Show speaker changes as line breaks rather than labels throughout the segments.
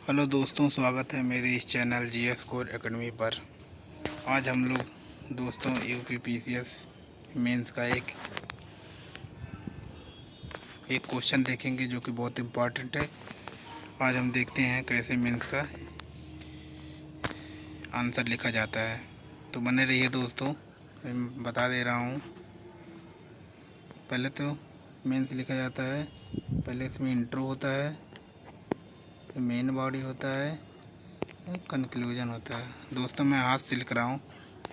Hello दोस्तों, स्वागत है मेरे इस चैनल जीएस कोर एकेडमी पर। आज हम लोग दोस्तों यूपी पीसीएस मेंस का एक क्वेश्चन देखेंगे जो कि बहुत इम्पोर्टेंट है। आज हम देखते हैं कैसे मेंस का आंसर लिखा जाता है। तो बने रहिए दोस्तों, मैं बता दे रहा हूँ। पहले तो मेंस लिखा जाता है, पहले इसमें इंट्रो होता है, मेन बॉडी होता है, कंक्लूजन होता है। दोस्तों मैं हाथ से लिख रहा हूँ,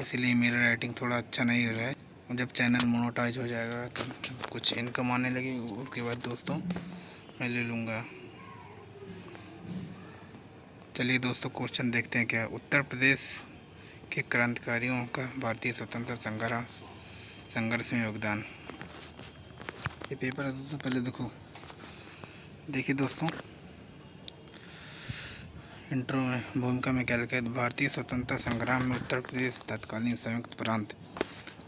इसलिए मेरा राइटिंग थोड़ा अच्छा नहीं हो रहा है। जब चैनल मोनेटाइज हो जाएगा तो कुछ इनकम आने लगी, उसके बाद दोस्तों मैं ले लूँगा। चलिए दोस्तों क्वेश्चन देखते हैं। क्या उत्तर प्रदेश के क्रांतिकारियों का भारतीय स्वतंत्रता संघर्ष में योगदान। ये पेपर है दोस्तों, पहले देखिए दोस्तों, इंट्रो में भूमिका में क्या लिखा है। भारतीय स्वतंत्रता संग्राम में उत्तर प्रदेश तत्कालीन संयुक्त प्रांत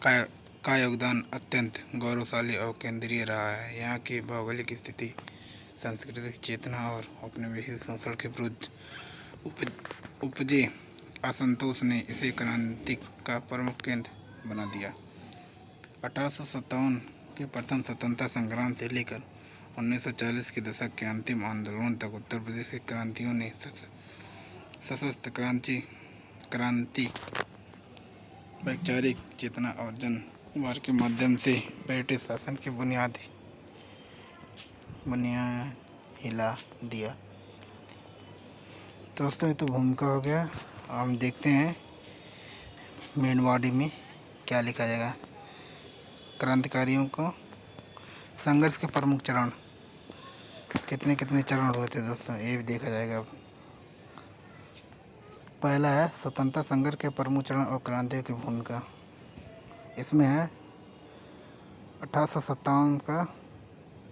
का योगदान अत्यंत गौरवशाली और केंद्रीय रहा है। यहाँ की भौगोलिक स्थिति, सांस्कृतिक चेतना और औपनिवेशिक शोषण के विरुद्ध उपजे असंतोष ने इसे क्रांति का प्रमुख केंद्र बना दिया। 1857 के प्रथम स्वतंत्रता संग्राम से लेकर 1940 के दशक के अंतिम आंदोलन तक उत्तर प्रदेश के क्रांतियों ने सशस्त्र क्रांति, वैचारिक चेतना और जनवाद के माध्यम से ब्रिटिश शासन की बुनियाद हिला दिया। दोस्तों ये तो भूमिका हो गया। हम देखते हैं मेन बॉडी में क्या लिखा जाएगा। क्रांतिकारियों को संघर्ष के प्रमुख चरण, कितने कितने चरण हुए थे दोस्तों, ये भी देखा जाएगा। पहला है स्वतंत्रता संघर्ष के प्रमुख चरण और क्रांतियों की भूमिका। इसमें है 1857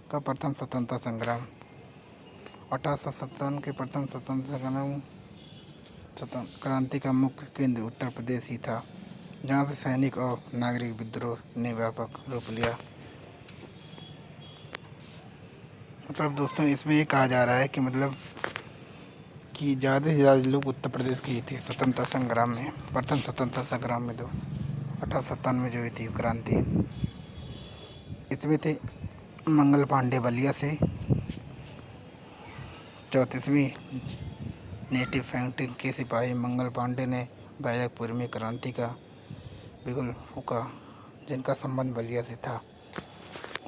का प्रथम स्वतंत्रता संग्राम। 1857 के प्रथम स्वतंत्रता संग्राम क्रांति का मुख्य केंद्र उत्तर प्रदेश ही था, जहां से सैनिक और नागरिक विद्रोह ने व्यापक रूप लिया। मतलब दोस्तों इसमें ये कहा जा रहा है कि कि ज़्यादा से ज़्यादा लोग उत्तर प्रदेश के ही थे स्वतंत्रता संग्राम में, प्रथम स्वतंत्रता संग्राम में दोस्त 1857 में जो हुई थी क्रांति। इसमें थे मंगल पांडे बलिया से, 34वीं नेटिव फैक्ट्री के सिपाही मंगल पांडे ने बैरकपुर में क्रांति का बिगुल फूंका, जिनका संबंध बलिया से था।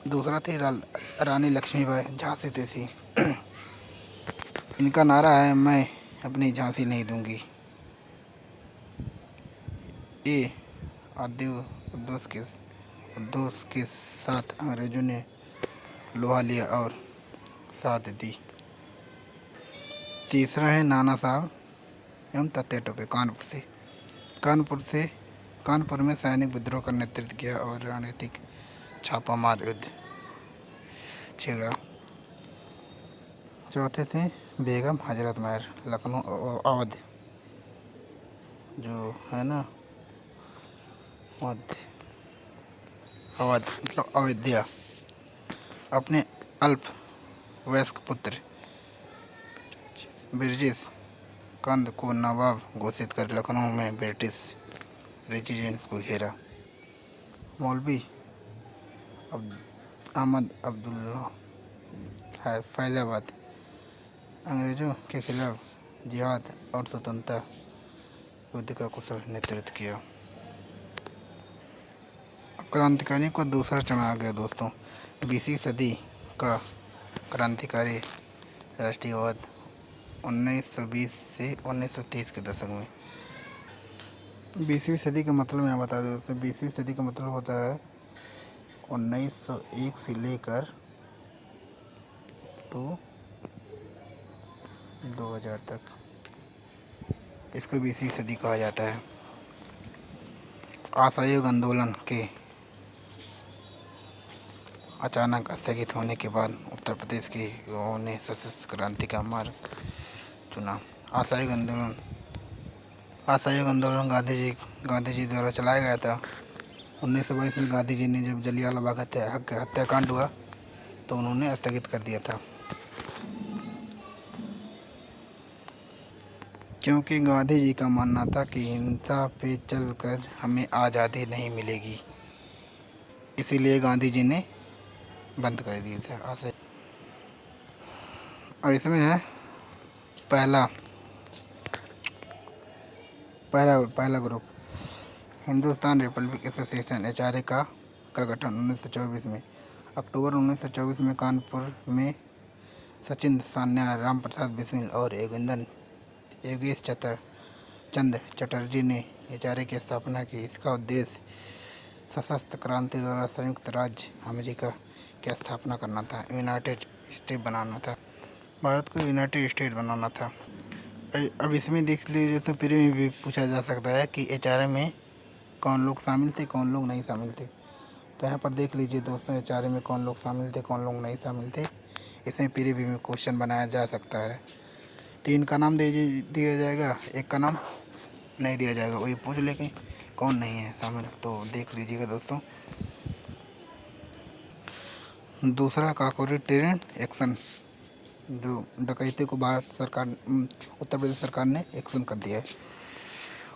दूसरा थे रानी लक्ष्मीबाई झांसी से। इनका नारा है, मैं अपनी झांसी नहीं दूंगी। ये उद्देश्य के साथ अंग्रेजों ने लोहा लिया और साथ दी। तीसरा है नाना साहब एवं तात्या टोपे कानपुर में सैनिक विद्रोह का नेतृत्व किया और रणनीतिक छापामार युद्ध छेड़ा। चौथे से बेगम हजरत महल लखनऊ अवध, जो है ना अवध मतलब अयोध्या, अपने अल्प वयस्क पुत्र ब्रिजेश कंद को नवाब घोषित कर लखनऊ में ब्रिटिश रेजिडेंस को घेरा। मौलवी अहमद अब्दुल्ला फैजाबाद, अंग्रेज़ों के खिलाफ जिहाद और स्वतंत्रता युद्ध का कुशल नेतृत्व किया। क्रांतिकारी को दूसरा चरण आ गया दोस्तों। 20वीं सदी का क्रांतिकारी राष्ट्रीयवाद 1920 से 1930 के दशक में। 20वीं सदी का मतलब मैं बता दूं दोस्तों, 20वीं सदी का मतलब होता है 1901 से लेकर तो 2000 तक। इसको 20वीं सदी कहा जाता है। असहयोग आंदोलन के अचानक स्थगित होने के बाद उत्तर प्रदेश के युवाओं ने सशस्त्र क्रांति का मार्ग चुना। असहयोग आंदोलन गांधी जी द्वारा चलाया गया था। 1922 में गांधी जी ने जब जलियांवाला बाग हत्याकांड हुआ तो उन्होंने स्थगित कर दिया था। क्योंकि गांधी जी का मानना था कि हिंसा पे चलकर हमें आज़ादी नहीं मिलेगी, इसीलिए गांधी जी ने बंद कर दिए थे ऐसे। और इसमें है पहला पहला पहला group, Hindustan Republic association HRA का गठन 1924 में। अक्टूबर 1924 में कानपुर में सचिंद्र सान्याल, राम प्रसाद बिस्मिल और योगेश चंद्र चटर्जी ने HRA की स्थापना की। इसका उद्देश्य सशस्त्र क्रांति द्वारा संयुक्त राज्य अमेरिका की स्थापना करना था, यूनाइटेड स्टेट बनाना था, भारत को यूनाइटेड स्टेट बनाना था। अब इसमें देख लीजिए तो फिर भी पूछा जा सकता है कि HRA में कौन लोग शामिल थे, कौन लोग नहीं शामिल थे। तो यहाँ पर देख लीजिए दोस्तों, HRA में कौन लोग शामिल थे, कौन लोग नहीं शामिल थे। इसमें फिर भी क्वेश्चन बनाया जा सकता है। 3 का नाम दिया जाएगा, 1 का नाम नहीं दिया जाएगा, वही पूछ लेंगे कौन नहीं है शामिल। तो देख लीजिएगा दोस्तों। दूसरा काकोरी टेरर एक्शन, जो डकैती को भारत सरकार उत्तर प्रदेश सरकार ने एक्शन कर दिया है।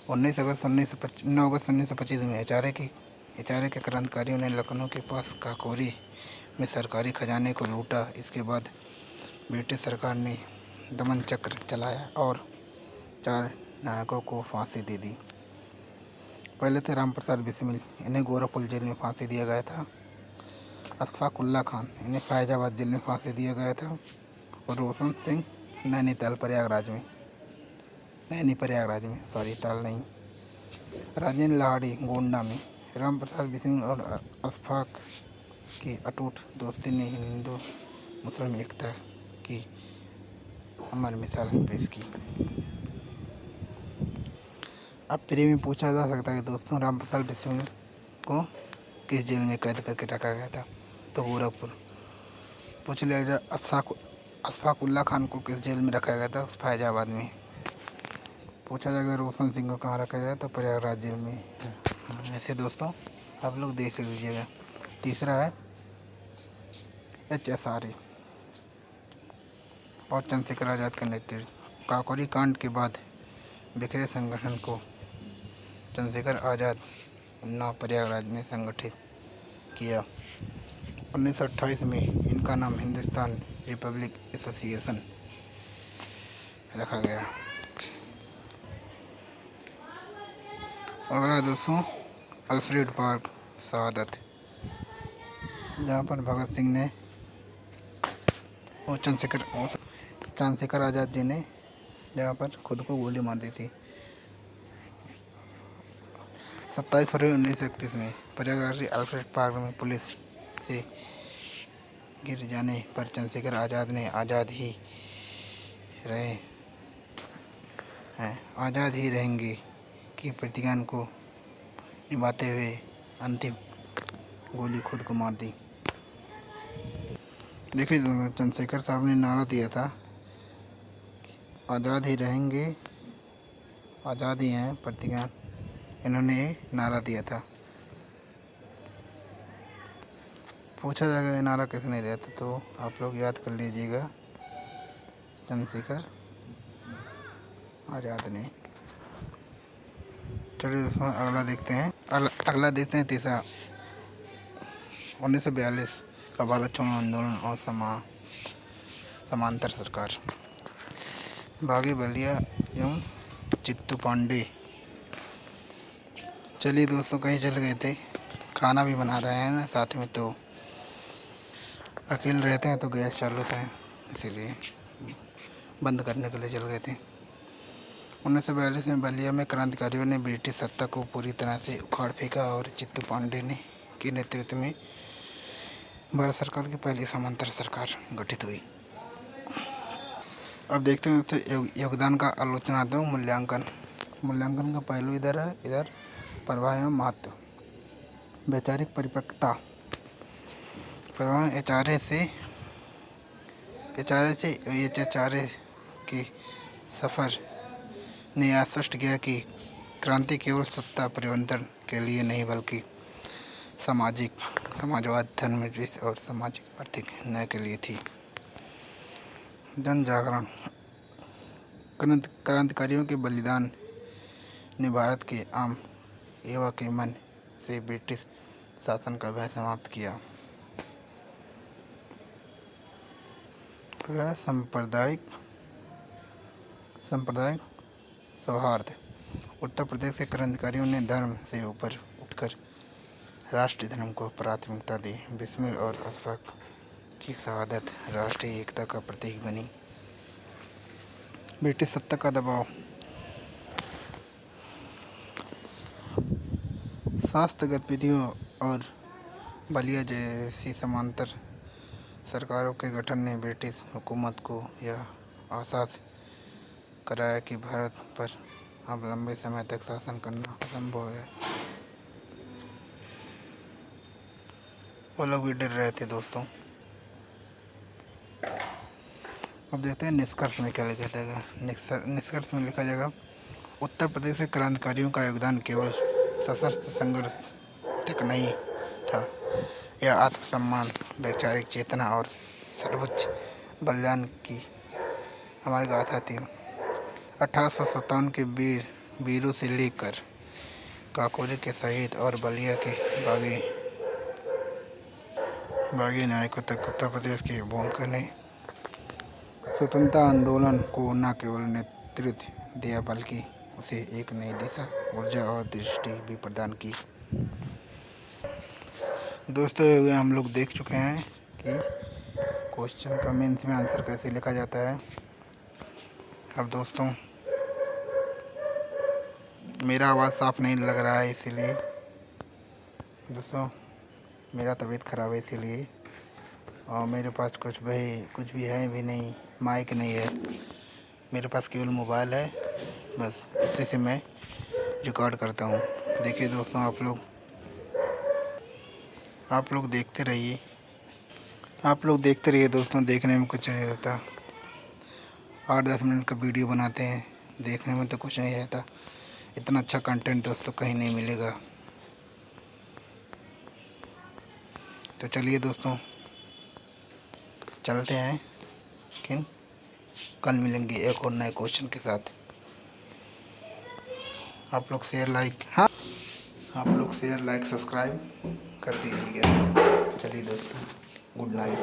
9 अगस्त 1925 में HRA के क्रांतिकारियों ने लखनऊ के पास काकोरी में सरकारी खजाने को लूटा। इसके बाद ब्रिटिश सरकार ने दमन चक्र चलाया और 4 नायकों को फांसी दे दी। पहले थे राम प्रसाद बिस्मिल, इन्हें गोरखपुर जेल में फांसी दिया गया था। अशफाक उल्ला खान, इन्हें फैजाबाद जेल में फांसी दिया गया था। और रोशन सिंह नैनीताल प्रयागराज में, सॉरी ताल नहीं, राजेंद्र लाहड़ी गोंडा में। राम प्रसाद बिस्मिल और अशफाक की अटूट दोस्ती ने हिंदू मुस्लिम एकता की अमर मिसाल पेश की। अब फिर में पूछा जा सकता है कि दोस्तों राम प्रसाद बिस्मिल को किस जेल में कैद करके रखा गया था, तो गोरखपुर। पूछ लिया जाए अशफाक उल्ला खान को किस जेल में रखा गया था, फैजाबाद में। पूछा जाएगा रोशन सिंह को कहाँ रखा गया, तो प्रयागराज जेल में। ऐसे दोस्तों आप लोग देख लीजिएगा। तीसरा है HSRA और चंद्रशेखर आज़ाद का नेतृत्व। काकोरी कांड के बाद बिखरे संगठन को चंद्रशेखर आज़ाद उन्नाव प्रयागराज में संगठित किया। 1928 में इनका नाम हिंदुस्तान रिपब्लिक एसोसिएशन रखा गया। अगला दोस्तों अल्फ्रेड पार्क शहादत, जहाँ पर भगत सिंह ने और चंद्रशेखर आज़ाद जी ने जहाँ पर खुद को गोली मार दी थी। 27 फरवरी 1931 में प्रयागराज के अल्फ्रेड पार्क में पुलिस से गिर जाने पर चंद्रशेखर आज़ाद ने आज़ाद ही रहेंगे की प्रतिज्ञा को निभाते हुए अंतिम गोली खुद को मार दी। देखिए चंद्रशेखर साहब ने नारा दिया था, आज़ाद ही रहेंगे, आज़ाद ही हैं प्रतिज्ञा, इन्होंने नारा दिया था। पूछा जाएगा ये नारा किसने दिया था, तो आप लोग याद कर लीजिएगा, चंद्रशेखर आज़ाद ने। चलिए दोस्तों अगला देखते हैं तीसरा 1942 का भारत छोड़ो आंदोलन और समांतर सरकार। बागी बलिया एवं चित्तू पांडे। चलिए दोस्तों कहीं चल गए थे, खाना भी बना रहे हैं ना साथ में, तो अकेले रहते हैं तो गैस चालू था, इसीलिए बंद करने के लिए चल गए थे। 1942 में बलिया में क्रांतिकारियों ने ब्रिटिश सत्ता को पूरी तरह से उखाड़ फेंका और चित्तू पांडे के नेतृत्व में भारत सरकार की पहली समांतर सरकार गठित हुई। अब देखते हैं दोस्तों योगदान का आलोचनात्मक मूल्यांकन का पहलू इधर है, इधर प्रभाव एवं महत्व। वैचारिक परिपक्वता। प्रभाव HRA के सफ़र ने यह स्पष्ट किया कि क्रांति केवल सत्ता परिवर्तन के लिए नहीं बल्कि समाजवाद, धर्मनिरपेक्ष और सामाजिक आर्थिक न्याय के लिए थी। जन जागरण। क्रांतिकारियों के बलिदान ने भारत के आम युवा के मन से ब्रिटिश शासन का भय समाप्त किया। फिर है सांप्रदायिक सौहार्द। उत्तर प्रदेश के क्रांतिकारियों ने धर्म से ऊपर उठकर राष्ट्रीय धर्म को प्राथमिकता दी। बिस्मिल और अशफाक की शहादत राष्ट्रीय एकता का प्रतीक बनी। ब्रिटिश सत्ता का दबाव। शास्त्र गतिविधियों और बलिया जैसी समांतर सरकारों के गठन ने ब्रिटिश हुकूमत को यह एहसास कराया कि भारत पर अब लंबे समय तक शासन करना असंभव है। वो लोग भी डर रहे थे दोस्तों। अब देखते हैं निष्कर्ष में क्या लिखा जाएगा। निष्कर्ष में लिखा जाएगा, उत्तर प्रदेश के क्रांतिकारियों का योगदान केवल सशस्त्र संघर्ष तक नहीं था, यह आत्मसम्मान, वैचारिक चेतना और सर्वोच्च बलिदान की हमारी गाथा थी। 1857 के वीरों से लेकर काकोरी के शहीद और बलिया के बागी नायकों तक उत्तर प्रदेश की भूमिका ने स्वतंत्रता आंदोलन को न केवल नेतृत्व दिया बल्कि उसे एक नई दिशा, ऊर्जा और दृष्टि भी प्रदान की। दोस्तों हम लोग देख चुके हैं कि क्वेश्चन का मेंस में आंसर कैसे लिखा जाता है। अब दोस्तों मेरा आवाज़ साफ नहीं लग रहा है, इसीलिए दोस्तों मेरा तबीयत ख़राब है इसीलिए, और मेरे पास कुछ भी है भी नहीं, माइक नहीं है, मेरे पास केवल मोबाइल है, बस उसी से मैं रिकॉर्ड करता हूँ। देखिए दोस्तों आप लोग देखते रहिए। दोस्तों, देखने में कुछ नहीं रहता। 8-10 मिनट का वीडियो बनाते हैं, देखने में तो कुछ नहीं रहता। इतना अच्छा कंटेंट दोस्तों कहीं नहीं मिलेगा। तो चलिए दोस्तों चलते हैं, लेकिन कल मिलेंगे एक और नए क्वेश्चन के साथ। आप लोग शेयर लाइक सब्सक्राइब कर दीजिएगा। चलिए दोस्तों, गुड नाइट।